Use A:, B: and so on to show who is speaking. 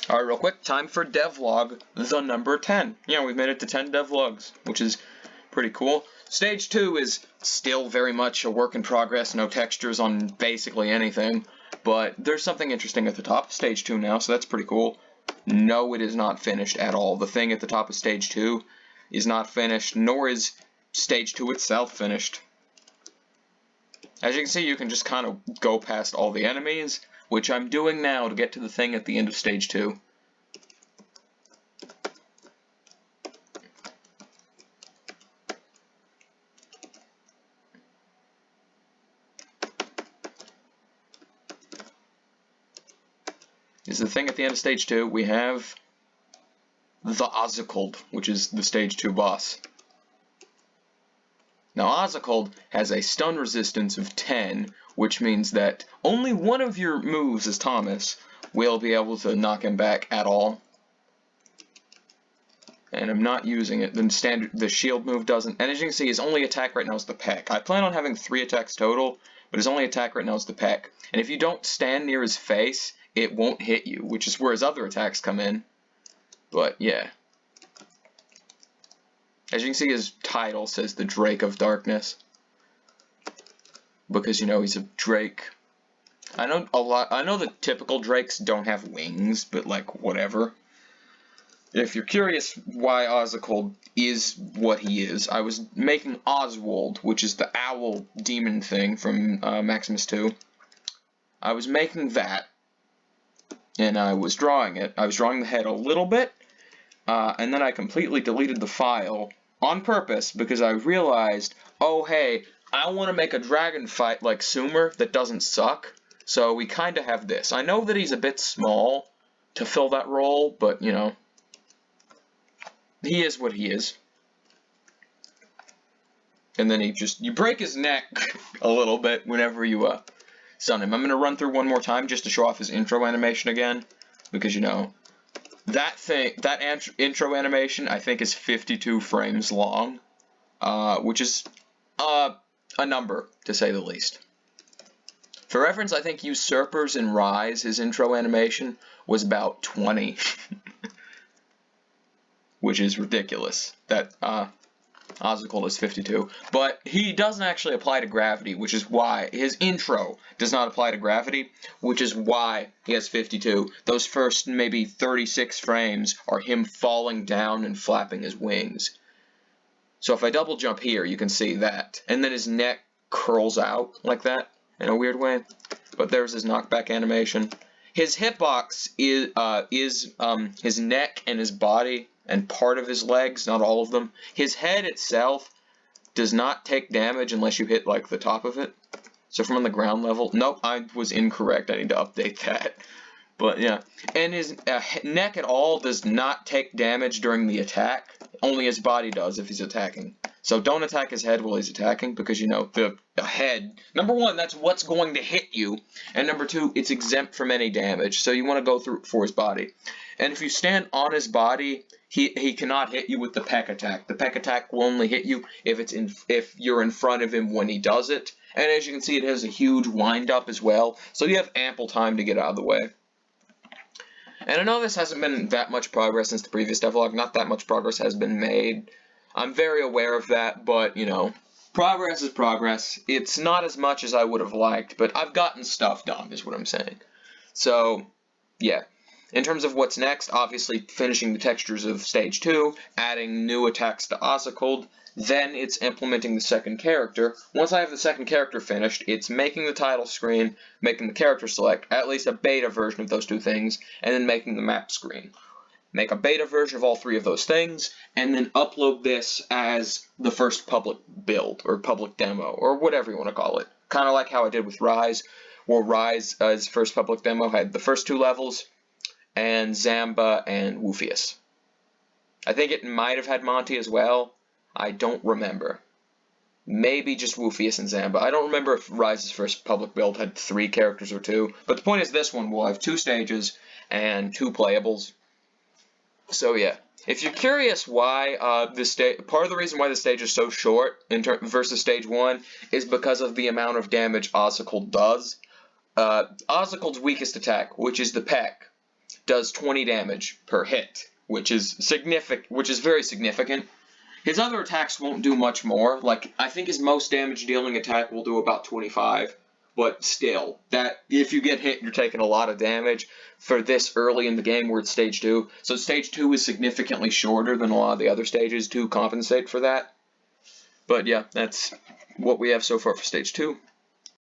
A: Alright, real quick, time for devlog, the number 10. Yeah, we've made it to 10 devlogs, which is pretty cool. Stage 2 is still very much a work in progress, no textures on basically anything, but there's something interesting at the top of Stage 2 now, so that's pretty cool. No, it is not finished at all. The thing at the top of Stage 2 is not finished, nor is Stage 2 itself finished. As you can see, you can just kind of go past all the enemies, which I'm doing now to get to the thing at the end of Stage 2. Is the thing at the end of Stage 2, we have the oziculd, which is the Stage 2 boss. Now, oziculd has a stun resistance of 10, which means that only one of your moves as Thomas will be able to knock him back at all. And I'm not using it. The shield move doesn't. And as you can see, his only attack right now is the peck. I plan on having 3 attacks total, but his only attack right now is the peck. And if you don't stand near his face, it won't hit you, which is where his other attacks come in. But yeah. As you can see, his title says the Drake of Darkness. Because, you know, he's a Drake. I know the typical Drakes don't have wings, but like, whatever. If you're curious why oziculd is what he is, I was making Oswald, which is the owl demon thing from Maximus 2. I was making that, and I was drawing it. I was drawing the head a little bit, and then I completely deleted the file on purpose because I realized, oh hey, I want to make a dragon fight like Sumer that doesn't suck, so we kind of have this. I know that he's a bit small to fill that role, but you know, he is what he is. And then you break his neck a little bit whenever you stun him. I'm going to run through one more time just to show off his intro animation again, because you know, that intro animation I think is 52 frames long, which is a number to say the least. For reference, I think Usurpers and Rise, his intro animation was about 20, which is ridiculous. That oziculd is 52, but he doesn't actually apply to gravity, which is why his intro does not apply to gravity, which is why he has 52. Those first maybe 36 frames are him falling down and flapping his wings. So if I double jump here, you can see that, and then his neck curls out like that in a weird way. But there's his knockback animation. His hitbox is his neck and his body and part of his legs, not all of them. His head itself does not take damage unless you hit like the top of it. So from on the ground level, nope, I was incorrect. I need to update that. But yeah, and his neck at all does not take damage during the attack. Only his body does if he's attacking. So don't attack his head while he's attacking, because you know the head, number one, that's what's going to hit you, and number two, it's exempt from any damage. So you want to go through for his body. And if you stand on his body, he cannot hit you with the peck attack. The peck attack will only hit you if you're in front of him when he does it. And as you can see, it has a huge wind up as well, so you have ample time to get out of the way. And I know this hasn't been that much progress since the previous devlog. Not that much progress has been made. I'm very aware of that, but, you know, progress is progress. It's not as much as I would have liked, but I've gotten stuff done, is what I'm saying. So, yeah. In terms of what's next, obviously finishing the textures of Stage 2, adding new attacks to oziculd, then it's implementing the second character. Once I have the second character finished, it's making the title screen, making the character select, at least a beta version of those two things, and then making the map screen. Make a beta version of all three of those things, and then upload this as the first public build, or public demo, or whatever you want to call it. Kind of like how I did with Rise, where Rise, as first public demo, had the first 2 levels, and Zamba and Woofius. I think it might have had Monty as well. I don't remember. Maybe just Woofius and Zamba. I don't remember if Rise's first public build had 3 characters or 2. But the point is, this one will have 2 stages and 2 playables. So yeah, if you're curious why part of the reason why the stage is so short versus Stage 1 is because of the amount of damage oziculd does. Ozicud's weakest attack, which is the peck, does 20 damage per hit, which is very significant. His other attacks won't do much more. Like, I think his most damage dealing attack will do about 25. But still, that if you get hit, you're taking a lot of damage for this early in the game where it's stage 2. So stage 2 is significantly shorter than a lot of the other stages to compensate for that. But yeah, that's what we have so far for stage 2.